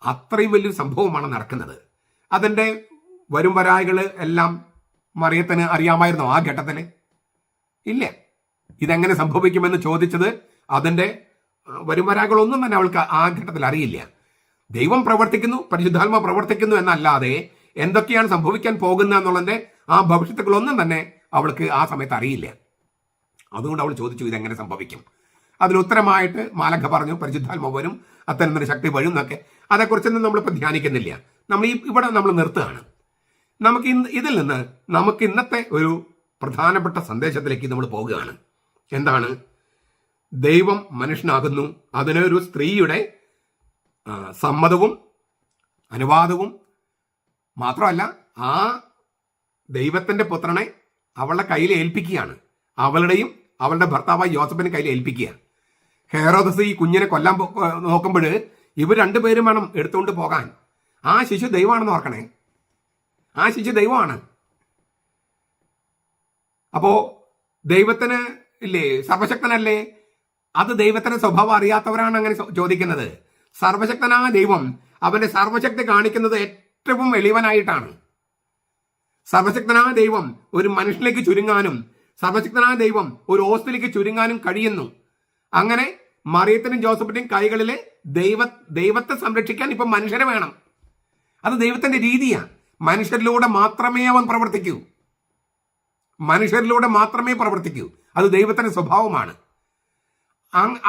അത്രയും വലിയൊരു സംഭവമാണ് നടക്കുന്നത്. അതിൻ്റെ വരുംവരായികൾ എല്ലാം മറിയത്തിന് അറിയാമായിരുന്നോ ആ ഘട്ടത്തിൽ? ഇല്ല. ഇതെങ്ങനെ സംഭവിക്കുമെന്ന് ചോദിച്ചത് അതിൻ്റെ വരുംവരായികളൊന്നും തന്നെ അവൾക്ക് ആ ഘട്ടത്തിൽ അറിയില്ല. ദൈവം പ്രവർത്തിക്കുന്നു, പരിശുദ്ധാത്മ പ്രവർത്തിക്കുന്നു എന്നല്ലാതെ എന്തൊക്കെയാണ് സംഭവിക്കാൻ പോകുന്നത് എന്നുള്ളതിൻ്റെ ആ ഭവിഷ്യത്തുകളൊന്നും തന്നെ അവൾക്ക് ആ സമയത്ത് അറിയില്ല. അതുകൊണ്ട് അവൾ ചോദിച്ചു, ഇതെങ്ങനെ സംഭവിക്കും? അതിന് ഉത്തരമായിട്ട് മാലഖ പറഞ്ഞു, പരിശുദ്ധാത്മ വരും, അത്തരം ശക്തി വരും എന്നൊക്കെ. അതേക്കുറിച്ചൊന്നും നമ്മളിപ്പോൾ ധ്യാനിക്കുന്നില്ല. ഇവിടെ നമ്മൾ നിർത്തുകയാണ്. നമുക്ക് ഇതിൽ നിന്ന് നമുക്ക് ഇന്നത്തെ ഒരു പ്രധാനപ്പെട്ട സന്ദേശത്തിലേക്ക് നമ്മൾ പോവുകയാണ്. എന്താണ്? ദൈവം മനുഷ്യനാകുന്നു. അതിനൊരു സ്ത്രീയുടെ സമ്മതവും അനുവാദവും മാത്രമല്ല, ആ ദൈവത്തിന്റെ പുത്രനെ അവളുടെ കയ്യിൽ ഏൽപ്പിക്കുകയാണ്. അവളുടെയും അവളുടെ ഭർത്താവായ യോസഫിന്റെ കയ്യിൽ ഏൽപ്പിക്കുക. ഹെറോദസ് ഈ കുഞ്ഞിനെ കൊല്ലാൻ നോക്കുമ്പോൾ ഇവർ രണ്ടുപേരും വേണം എടുത്തുകൊണ്ട് പോകാൻ. ആ ശിശു ദൈവമാണെന്ന് ഓർക്കണേ. ആ ശിശു ദൈവമാണ്. അപ്പോ ദൈവത്തിന് ഇല്ലേ, സർവശക്തനല്ലേ? അത് ദൈവത്തിന്റെ സ്വഭാവം അറിയാത്തവരാണ് അങ്ങനെ ചോദിക്കുന്നത്. സർവശക്തനായ ദൈവം അവന്റെ സർവശക്തി കാണിക്കുന്നത് ഏറ്റവും എളിവനായിട്ടാണ്. സർവശക്തനായ ദൈവം ഒരു മനുഷ്യനിലേക്ക് ചുരുങ്ങാനും സർവശക്തനായ ദൈവം ഒരു ഓസ്തിലേക്ക് ചുരുങ്ങാനും കഴിയുന്നു. അങ്ങനെ മറിയത്തിനും ജോസഫിന്റെയും കൈകളിലെ ദൈവത്തെ സംരക്ഷിക്കാൻ ഇപ്പൊ മനുഷ്യരെ വേണം. അത് ദൈവത്തിന്റെ രീതിയാണ്. മനുഷ്യരിലൂടെ മാത്രമേ അവൻ പ്രവർത്തിക്കൂ. മനുഷ്യരിലൂടെ മാത്രമേ പ്രവർത്തിക്കൂ. അത് ദൈവത്തിന്റെ സ്വഭാവമാണ്.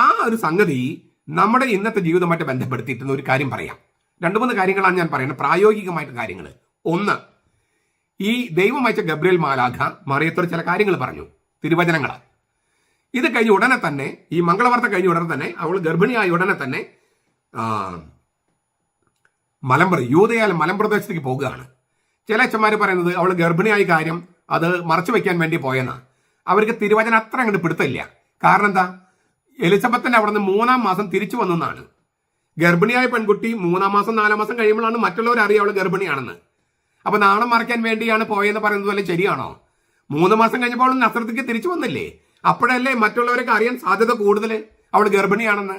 ആ ഒരു സംഗതി നമ്മുടെ ഇന്നത്തെ ജീവിതമായിട്ട് ബന്ധപ്പെടുത്തിയിട്ടുള്ള ഒരു കാര്യം പറയാം. 2-3 കാര്യങ്ങളാണ് ഞാൻ പറയുന്നത്, പ്രായോഗികമായിട്ട് കാര്യങ്ങൾ. ഒന്ന്, ഈ ദൈവം അയച്ച ഗബ്രിയേൽ മാലാഖ മറിയത്തോട് ചില കാര്യങ്ങൾ പറഞ്ഞു, തിരുവചനങ്ങൾ. ഇത് കഴിഞ്ഞ ഉടനെ തന്നെ, ഈ മംഗളവാർത്ത കഴിഞ്ഞ ഉടനെ തന്നെ, അവൾ ഗർഭിണിയായ ഉടനെ തന്നെ യൂദയായ മലമ്പ്രദേശത്തേക്ക് പോകുകയാണ്. ചില അച്ഛന്മാർ പറയുന്നത് അവൾ ഗർഭിണിയായ കാര്യം അത് മറച്ചു വെക്കാൻ വേണ്ടി പോയെന്നാണ്. അവർക്ക് തിരുവചനം അത്ര അങ്ങോട്ട് പിടുത്തില്ല. കാരണം എന്താ? എലിസബത്തിന്റെ അവിടെ നിന്ന് 3-ാം മാസം തിരിച്ചു വന്നെന്നാണ്. ഗർഭിണിയായ പെൺകുട്ടി 3-ാം മാസം 4-ാം മാസം കഴിയുമ്പോഴാണ് മറ്റുള്ളവർ അറിയുക അവൾ ഗർഭിണിയാണെന്ന്. അപ്പൊ നാണം മറയ്ക്കാൻ വേണ്ടിയാണ് പോയെന്ന് പറയുന്നത് പോലെ ശരിയാണോ? 3 മാസം കഴിഞ്ഞപ്പോൾ അവൾ നസ്രത്തേക്ക് തിരിച്ചു വന്നില്ലേ? അപ്പോഴല്ലേ മറ്റുള്ളവരൊക്കെ അറിയാൻ സാധ്യത കൂടുതൽ അവൾ ഗർഭിണിയാണെന്ന്.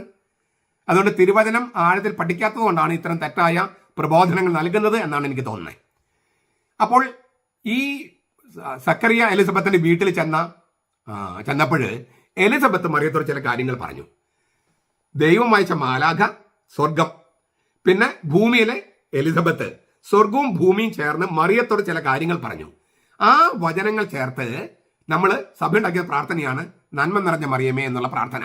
അതുകൊണ്ട് തിരുവചനം ആഴത്തിൽ പഠിക്കാത്തത് കൊണ്ടാണ് ഇത്തരം തെറ്റായ പ്രബോധനങ്ങൾ നൽകുന്നത് എന്നാണ് എനിക്ക് തോന്നുന്നത്. അപ്പോൾ ഈ സക്കറിയ എലിസബത്തിന്റെ വീട്ടിൽ ചെന്നപ്പോൾ എലിസബത്ത് മറിയത്തോട് ചില കാര്യങ്ങൾ പറഞ്ഞു. ദൈവം അയച്ച മാലാഖ, സ്വർഗം, പിന്നെ ഭൂമിയിലെ എലിസബത്ത്, സ്വർഗവും ഭൂമിയും ചേർന്ന് മറിയത്തോട് ചില കാര്യങ്ങൾ പറഞ്ഞു. ആ വചനങ്ങൾ ചേർത്ത് നമ്മൾ സഭ ഉണ്ടാക്കിയ പ്രാർത്ഥനയാണ് നന്മ നിറഞ്ഞ മറിയമേ എന്നുള്ള പ്രാർത്ഥന.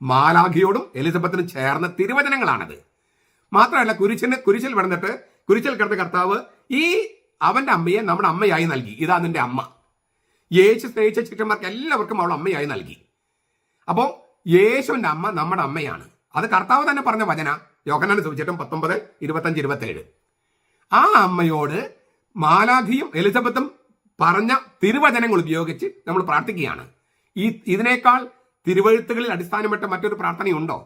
മാലാഖയോടും എലിസബത്തിനും ചേർന്ന തിരുവചനങ്ങളാണത്. മാത്രമല്ല, കുരിശിൽ കിടന്ന കർത്താവ് ഈ അവന്റെ അമ്മയെ നമ്മുടെ അമ്മയായി നൽകി. ഇതാ നിന്റെ അമ്മ. യേശു സ്നേഹിച്ച ശിഷ്യന്മാർക്ക് എല്ലാവർക്കും അവൾ അമ്മയായി നൽകി. അപ്പോൾ യേശുവിന്റെ അമ്മ നമ്മുടെ അമ്മയാണ്. അത് കർത്താവ് തന്നെ പറഞ്ഞ വചന, യോഹന്നാന്റെ സുവിശേഷം 19, 25, 27. ആ അമ്മയോട് മാലാഖയും എലിസബത്തും പറഞ്ഞ തിരുവചനങ്ങൾ ഉപയോഗിച്ച് നമ്മൾ പ്രാർത്ഥിക്കുകയാണ്. ഇതിനേക്കാൾ തിരുവഴുത്തുകളിൽ അടിസ്ഥാനപ്പെട്ട മറ്റൊരു പ്രാർത്ഥനയുണ്ടോ?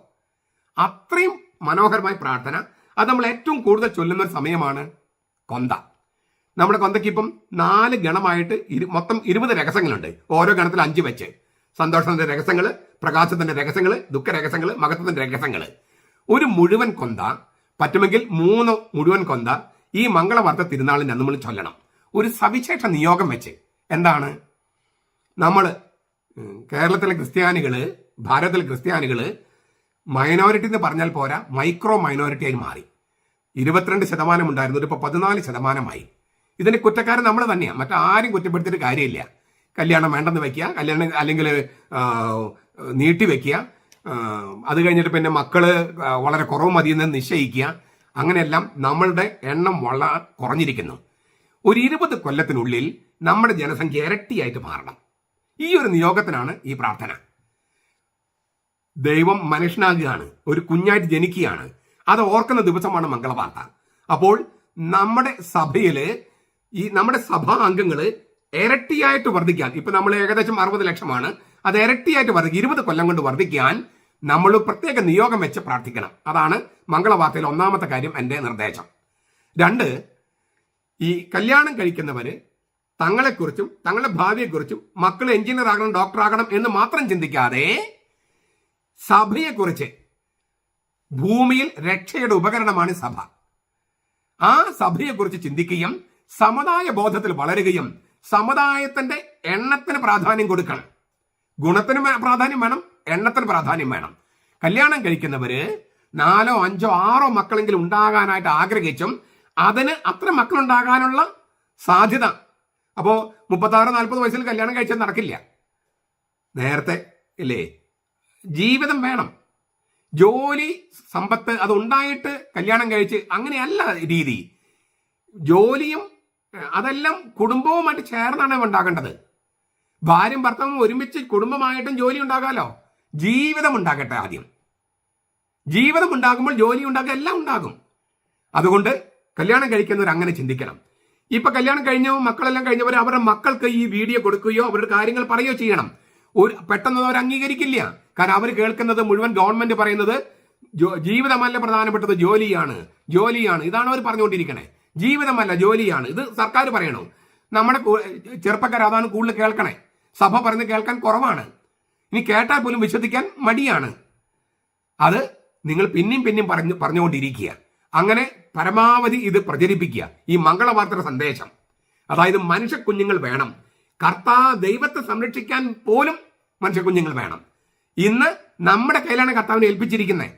അത്രയും മനോഹരമായ പ്രാർത്ഥന. അത് നമ്മൾ ഏറ്റവും കൂടുതൽ ചൊല്ലുന്ന ഒരു സമയമാണ് കൊന്ത. നമ്മുടെ കൊന്തയ്ക്ക് ഇപ്പം 4 ഗണമായിട്ട് മൊത്തം 20 രഹസ്യങ്ങളുണ്ട്. ഓരോ ഗണത്തിൽ 5 വെച്ച്. സന്തോഷത്തിന്റെ രഹസ്യങ്ങൾ, പ്രകാശത്തിന്റെ രഹസ്യങ്ങൾ, ദുഃഖരഹസ്യങ്ങൾ, മഹത്വത്തിന്റെ രഹസ്യങ്ങൾ. ഒരു മുഴുവൻ കൊന്ത, പറ്റുമെങ്കിൽ 3 മുഴുവൻ കൊന്ത ഈ മംഗളവാർത്ത തിരുനാളിന് നമ്മൾ ചൊല്ലണം. ഒരു സവിശേഷ നിയോഗം വെച്ച്. എന്താണ്? നമ്മൾ കേരളത്തിലെ ക്രിസ്ത്യാനികള്, ഭാരതത്തിലെ ക്രിസ്ത്യാനികള് മൈനോറിറ്റി എന്ന് പറഞ്ഞാൽ പോരാ, മൈക്രോ മൈനോറിറ്റി ആയി മാറി. 22% ഉണ്ടായിരുന്നു, ഇപ്പോൾ 14%. ഇതിന് കുറ്റക്കാരൻ നമ്മൾ തന്നെയാണ്. മറ്റാരും കുറ്റപ്പെടുത്തിയിട്ട് കാര്യമില്ല. കല്യാണം വേണ്ടെന്ന് വെക്കുക, കല്യാണം അല്ലെങ്കിൽ നീട്ടിവെക്കുക, അത് കഴിഞ്ഞിട്ട് പിന്നെ മക്കള് വളരെ കുറവ് മതിയെന്ന് നിശ്ചയിക്കുക. അങ്ങനെയെല്ലാം നമ്മളുടെ എണ്ണം വളരെ കുറഞ്ഞിരിക്കുന്നു. ഒരു 20 കൊല്ലത്തിനുള്ളിൽ നമ്മുടെ ജനസംഖ്യ ഇരട്ടിയായിട്ട് മാറണം. ഈ ഒരു നിയോഗത്തിനാണ് ഈ പ്രാർത്ഥന. ദൈവം മനുഷ്യനാകുകയാണ്, ഒരു കുഞ്ഞായിട്ട് ജനിക്കുകയാണ്. അത് ഓർക്കുന്ന ദിവസമാണ് മംഗളവാർത്ത. അപ്പോൾ നമ്മുടെ സഭയില് നമ്മുടെ സഭാ അംഗങ്ങള് ഇരട്ടിയായിട്ട് വർദ്ധിക്കാൻ, ഇപ്പൊ നമ്മൾ ഏകദേശം 60 ലക്ഷമാണ്, അത് ഇരട്ടിയായിട്ട് വർദ്ധിക്കും. 20 കൊല്ലം കൊണ്ട് വർദ്ധിക്കാൻ നമ്മൾ പ്രത്യേക നിയോഗം വെച്ച് പ്രാർത്ഥിക്കണം. അതാണ് മംഗളവാർത്തയിൽ 1-ാമത്തെ കാര്യം, എൻ്റെ നിർദ്ദേശം. 2, ഈ കല്യാണം കഴിക്കുന്നവര് തങ്ങളെക്കുറിച്ചും തങ്ങളുടെ ഭാവിയെക്കുറിച്ചും മക്കൾ എഞ്ചിനീയർ ആകണം, ഡോക്ടർ ആകണം എന്ന് മാത്രം ചിന്തിക്കാതെ സഭയെക്കുറിച്ച്, ഭൂമിയിൽ രക്ഷയുടെ ഉപകരണമാണ് സഭ, ആ സഭയെക്കുറിച്ച് ചിന്തിക്കുകയും സമുദായ ബോധത്തിൽ വളരുകയും സമുദായത്തിന്റെ എണ്ണത്തിന് പ്രാധാന്യം കൊടുക്കണം. ഗുണത്തിന് പ്രാധാന്യം വേണം, എണ്ണത്തിന് പ്രാധാന്യം വേണം. കല്യാണം കഴിക്കുന്നവര് 4, 5, 6 മക്കളെങ്കിലും ഉണ്ടാകാനായിട്ട് ആഗ്രഹിച്ചും അതിന് അത്ര മക്കളുണ്ടാകാനുള്ള സാധ്യത, അപ്പോ 36, 40 വയസ്സിൽ കല്യാണം കഴിച്ചാൽ നടക്കില്ല. നേരത്തെ ഇല്ലേ? ജീവിതം വേണം, ജോലി, സമ്പത്ത്, അത് ഉണ്ടായിട്ട് കല്യാണം കഴിച്ച് അങ്ങനെയല്ല രീതി. ജോലിയും അതെല്ലാം കുടുംബവുമായിട്ട് ചേർന്നാണ് ഉണ്ടാകേണ്ടത്. ഭാര്യയും ഭർത്താവും ഒരുമിച്ച് കുടുംബമായിട്ടും ജോലി ഉണ്ടാകാമല്ലോ. ജീവിതം ഉണ്ടാകട്ടെ ആദ്യം. ജീവിതം ഉണ്ടാകുമ്പോൾ ജോലി ഉണ്ടാകുക, എല്ലാം ഉണ്ടാകും. അതുകൊണ്ട് കല്യാണം കഴിക്കുന്നവർ അങ്ങനെ ചിന്തിക്കണം. ഇപ്പൊ കല്യാണം കഴിഞ്ഞോ മക്കളെല്ലാം കഴിഞ്ഞവർ അവരുടെ മക്കൾക്ക് ഈ വീഡിയോ കൊടുക്കുകയോ അവരുടെ കാര്യങ്ങൾ പറയുകയോ ചെയ്യണം. പെട്ടെന്ന് അവർ അംഗീകരിക്കില്ല. കാരണം അവർ കേൾക്കുന്നത് മുഴുവൻ ഗവൺമെന്റ് പറയുന്നത് ജീവിതമല്ല പ്രധാനപ്പെട്ടത്, ജോലിയാണ്. ഇതാണ് അവർ പറഞ്ഞുകൊണ്ടിരിക്കണേ. ജീവിതമല്ല, ജോലിയാണ്. ഇത് സർക്കാർ പറയണോ? നമ്മുടെ ചെറുപ്പക്കാർ അതാണ് കൂടുതൽ കേൾക്കണേ. സഭ പറഞ്ഞ് കേൾക്കാൻ കുറവാണ്. ഇനി കേട്ടാൽ പോലും വിശ്വസിക്കാൻ മടിയാണ്. അത് നിങ്ങൾ പിന്നെയും പറഞ്ഞുകൊണ്ടിരിക്കുക. അങ്ങനെ പരമാവധി ഇത് പ്രചരിപ്പിക്കുക. ഈ മംഗളവാർത്ത സന്ദേശം, അതായത് മനുഷ്യ കുഞ്ഞുങ്ങൾ വേണം. ദൈവത്തെ സംരക്ഷിക്കാൻ പോലും മനുഷ്യ കുഞ്ഞുങ്ങൾ വേണം. ഇന്ന് നമ്മുടെ കയ്യിലാണ് കർത്താവിനെ ഏൽപ്പിച്ചിരിക്കുന്നത്.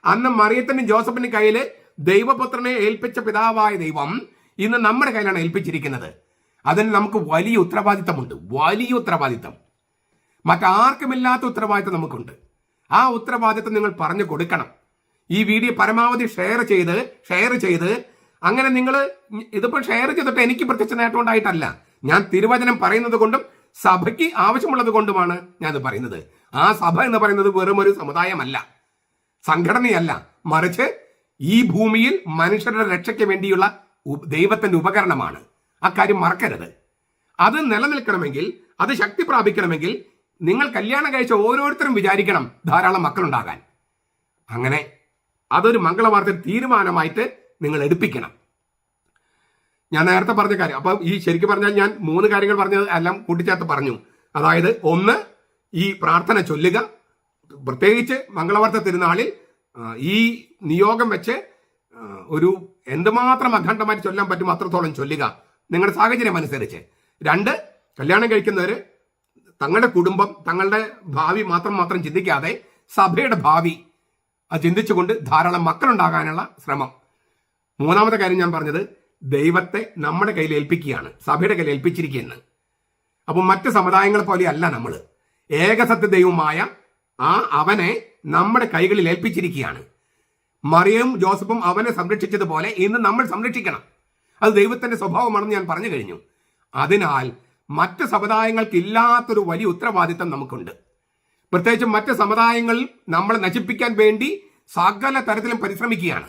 അന്ന് മറിയത്തിനും ജോസഫിന്റെ കയ്യില് ദൈവപുത്രനെ ഏൽപ്പിച്ച പിതാവായ ദൈവം ഇന്ന് നമ്മുടെ കയ്യിലാണ് ഏൽപ്പിച്ചിരിക്കുന്നത്. അതിന് നമുക്ക് വലിയ ഉത്തരവാദിത്തം, മറ്റാർക്കുമില്ലാത്ത ഉത്തരവാദിത്തം നമുക്കുണ്ട്. ആ ഉത്തരവാദിത്തം നിങ്ങൾ പറഞ്ഞു കൊടുക്കണം. ഈ വീഡിയോ പരമാവധി ഷെയർ ചെയ്ത് അങ്ങനെ നിങ്ങൾ ഇതിപ്പോൾ ഷെയർ ചെയ്തിട്ട് എനിക്ക് പ്രത്യക്ഷ നേട്ടം ഉണ്ടായിട്ടല്ല, ഞാൻ തിരുവചനം പറയുന്നത് കൊണ്ടും സഭയ്ക്ക് ആവശ്യമുള്ളത് കൊണ്ടുമാണ് ഞാൻ ഇത് പറയുന്നത്. ആ സഭ എന്ന് പറയുന്നത് വെറും ഒരു സമുദായമല്ല, സംഘടനയല്ല, മറിച്ച് ഈ ഭൂമിയിൽ മനുഷ്യരുടെ രക്ഷയ്ക്ക് വേണ്ടിയുള്ള ദൈവത്തിന്റെ ഉപകരണമാണ്. അക്കാര്യം മറക്കരുത്. അത് നിലനിൽക്കണമെങ്കിൽ, അത് ശക്തി പ്രാപിക്കണമെങ്കിൽ നിങ്ങൾ കല്യാണം കഴിച്ച ഓരോരുത്തരും വിചാരിക്കണം ധാരാളം മക്കളുണ്ടാകാൻ. അങ്ങനെ അതൊരു മംഗളവാർത്ത തീരുമാനമായിട്ട് നിങ്ങൾ എടുപ്പിക്കണം. ഞാൻ നേരത്തെ പറഞ്ഞ കാര്യം, അപ്പം ഈ ശരിക്കും പറഞ്ഞാൽ ഞാൻ 3 കാര്യങ്ങൾ പറഞ്ഞത് എല്ലാം കൂട്ടിച്ചേർത്ത് പറഞ്ഞു. അതായത് 1, ഈ പ്രാർത്ഥന ചൊല്ലുക. പ്രത്യേകിച്ച് മംഗളവാർത്ത തിരുനാളിൽ ഈ നിയോഗം വെച്ച് ഒരു എന്തുമാത്രം അഖണ്ഡമായിട്ട് ചൊല്ലാൻ പറ്റും അത്രത്തോളം ചൊല്ലുക, നിങ്ങളുടെ സാഹചര്യം അനുസരിച്ച്. 2, കല്യാണം കഴിക്കുന്നവർ തങ്ങളുടെ കുടുംബം, തങ്ങളുടെ ഭാവി മാത്രം ചിന്തിക്കാതെ സഭയുടെ ഭാവി അത് ചിന്തിച്ചുകൊണ്ട് ധാരാളം മക്കളുണ്ടാകാനുള്ള ശ്രമം. 3ാമത്തെ കാര്യം ഞാൻ പറഞ്ഞത് ദൈവത്തെ നമ്മുടെ കയ്യിൽ ഏൽപ്പിക്കുകയാണ്, സഭയുടെ കയ്യിൽ ഏൽപ്പിച്ചിരിക്കുകയെന്ന്. അപ്പോൾ മറ്റ് സമുദായങ്ങളെ പോലെയല്ല നമ്മൾ. ഏകസത്യ ദൈവമായ അവനെ നമ്മുടെ കൈകളിൽ ഏൽപ്പിച്ചിരിക്കുകയാണ്. മറിയവും ജോസഫും അവനെ സംരക്ഷിച്ചതുപോലെ ഇന്ന് നമ്മൾ സംരക്ഷിക്കണം. അത് ദൈവത്തിന്റെ സ്വഭാവമാണെന്ന് ഞാൻ പറഞ്ഞു കഴിഞ്ഞു. അതിനാൽ മറ്റ് സമുദായങ്ങൾക്ക് ഇല്ലാത്തൊരു വലിയ ഉത്തരവാദിത്തം നമുക്കുണ്ട്. പ്രത്യേകിച്ചും മറ്റ് സമുദായങ്ങളിൽ നമ്മളെ നശിപ്പിക്കാൻ വേണ്ടി സകല തരത്തിലും പരിശ്രമിക്കുകയാണ്.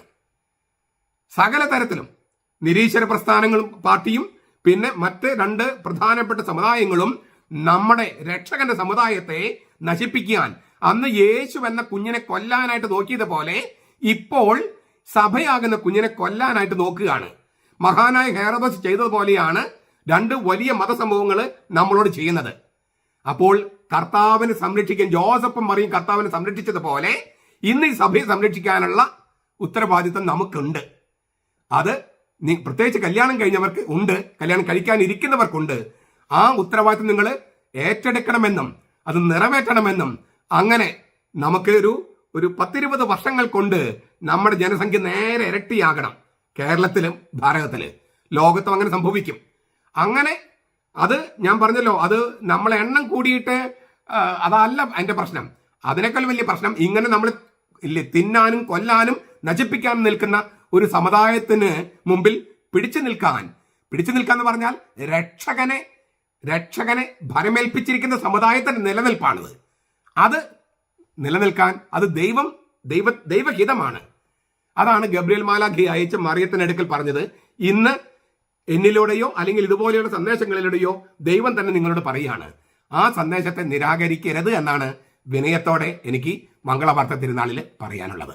സകല തരത്തിലും നിരീശ്വര പ്രസ്ഥാനങ്ങളും പാർട്ടിയും പിന്നെ മറ്റ് 2 പ്രധാനപ്പെട്ട സമുദായങ്ങളും നമ്മുടെ രക്ഷകന്റെ സമുദായത്തെ നശിപ്പിക്കാൻ അന്ന് യേശു എന്ന കുഞ്ഞിനെ കൊല്ലാനായിട്ട് നോക്കിയതുപോലെ ഇപ്പോൾ സഭയാകുന്ന കുഞ്ഞിനെ കൊല്ലാനായിട്ട് നോക്കുകയാണ്. മഹാനായ ഹെറോദോസ് ചെയ്തതുപോലെയാണ് 2 വലിയ മതസമൂഹങ്ങൾ നമ്മളോട് ചെയ്യുന്നത്. അപ്പോൾ കർത്താവിനെ സംരക്ഷിക്കാൻ ജോസഫും മറിയും കർത്താവിനെ സംരക്ഷിച്ചതുപോലെ ഇന്ന് ഈ സഭയെ സംരക്ഷിക്കാനുള്ള ഉത്തരവാദിത്തം നമുക്കുണ്ട്. അത് പ്രത്യേകിച്ച് കല്യാണം കഴിഞ്ഞവർക്ക് ഉണ്ട്, കല്യാണം കഴിക്കാനിരിക്കുന്നവർക്കുണ്ട്. ആ ഉത്തരവാദിത്തം നിങ്ങൾ ഏറ്റെടുക്കണമെന്നും അത് നിറവേറ്റണമെന്നും അങ്ങനെ നമുക്ക് ഒരു 10-20 വർഷങ്ങൾ കൊണ്ട് നമ്മുടെ ജനസംഖ്യ നേരെ ഇരട്ടിയാകണം. കേരളത്തിലും ഭാരതത്തിലും ലോകത്തും അങ്ങനെ സംഭവിക്കും. അങ്ങനെ അത് ഞാൻ പറഞ്ഞല്ലോ, അത് നമ്മളെ എണ്ണം കൂടിയിട്ട് അതല്ല അതിന്റെ പ്രശ്നം. അതിനേക്കാൾ വലിയ പ്രശ്നം ഇങ്ങനെ നമ്മൾ തിന്നാനും കൊല്ലാനും നശിപ്പിക്കാനും നിൽക്കുന്ന ഒരു സമുദായത്തിന് മുമ്പിൽ പിടിച്ചു നിൽക്കാൻ എന്ന് പറഞ്ഞാൽ രക്ഷകനെ ഭരമേൽപ്പിച്ചിരിക്കുന്ന സമുദായത്തിന്റെ നിലനിൽപ്പാണിത്. അത് നിലനിൽക്കാൻ അത് ദൈവഹിതമാണ്. അതാണ് ഗബ്രിയേൽ മാലാഖയെ അയച്ച മറിയത്തിന്റെ അടുക്കൽ പറഞ്ഞത്. ഇന്ന് എന്നിലൂടെയോ അല്ലെങ്കിൽ ഇതുപോലെയുള്ള സന്ദേശങ്ങളിലൂടെയോ ദൈവം തന്നെ നിങ്ങളോട് പറയുകയാണ്, ആ സന്ദേശത്തെ നിരാകരിക്കരുത് എന്നാണ് വിനയത്തോടെ എനിക്ക് മംഗളവാർത്ത തിരുനാളിൽ പറയാനുള്ളത്.